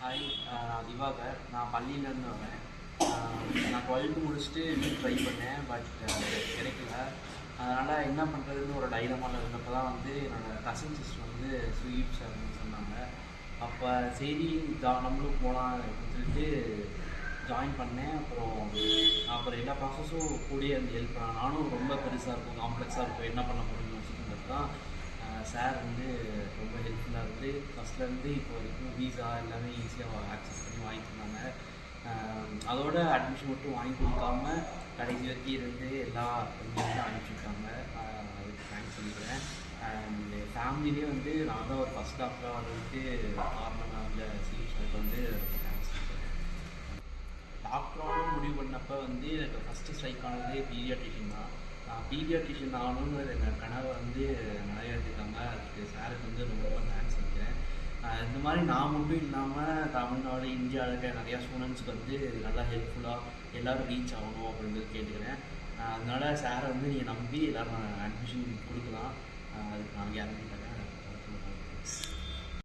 Hi, நான் திவாகர். நான் பள்ளியிலேருந்து வரேன். நான் 12th முடிச்சுட்டு நீட் ட்ரை பண்ணேன். பட் கிடைக்கல. அதனால் என்ன பண்ணுறதுன்னு ஒரு டைலமாவில் இருந்தப்போ தான் வந்து என்னோடய கசின் சிஸ்டர் வந்து ஸ்வீட் அப்படின்னு சொன்னாங்க. அப்போ சரி நம்மளும் போகலாம் அப்படின்னு சொல்லிட்டு ஜாயின் பண்ணேன். அப்புறம் எல்லா ப்ராசஸும் கூடயே வந்து ஹெல்ப் பண்ணேன். நானும் ரொம்ப பெருசாக இருக்கும், காம்ப்ளெக்ஸாக இருக்கும், என்ன பண்ண போகிறோம்னு யோசிக்கிறது தான் சார் வந்து ரொம்ப ஹெல்ப்ஃபுல்லாக இருந்து ஃபஸ்ட்லேருந்து இப்போ வரைக்கும் வீசா எல்லாமே ஈஸியாக ஆக்சஸ் பண்ணி வாங்கி தந்தாங்க. அதோட அட்மிஷன் மட்டும் வாங்கி கொடுக்காம கடைசி வரைக்கும் இருந்து எல்லா இதுவும் அனுப்பிச்சுட்டாங்க. அதுக்கு தேங்க்ஸ் சொல்லிக்கிறேன். அண்ட் ஃபேமிலியே வந்து நான் தான் ஒரு ஃபஸ்ட் டாக்டராக வர்றதுக்கு காரணமாக இல்லை சீரியஸாக வந்து தேங்க்ஸ் சொல்லிக்கிறேன். டாக்டராக முடிவு பண்ணப்போ வந்து எனக்கு ஃபஸ்ட்டு ஸ்ட்ரைக் ஆனது பீடியாட்ரிஷியன் தான். நான் பீடியாட்ரிஷியன் ஆகணுங்கிறது எங்கள் கனவை வந்து நிறைவேற்றிருக்காங்க. அதுக்கு சாருக்கு வந்து ரொம்ப ரொம்ப தேங்க்ஸ் சொல்லிக்கிறேன். இந்த மாதிரி நான் மட்டும் இல்லாமல் தமிழ்நாடு, இந்தியாவில் இருக்க நிறையா ஸ்டூடெண்ட்ஸ்க்கு வந்து நல்லா ஹெல்ப்ஃபுல்லாக எல்லோரும் ரீச் ஆகணும் அப்படின்றது கேட்டுக்கிறேன். அதனால் சாரை வந்து நீங்கள் நம்பி எல்லோரும் அட்மிஷன் கொடுக்கலாம். அதுக்கு நான் கேரண்டி தரேன்.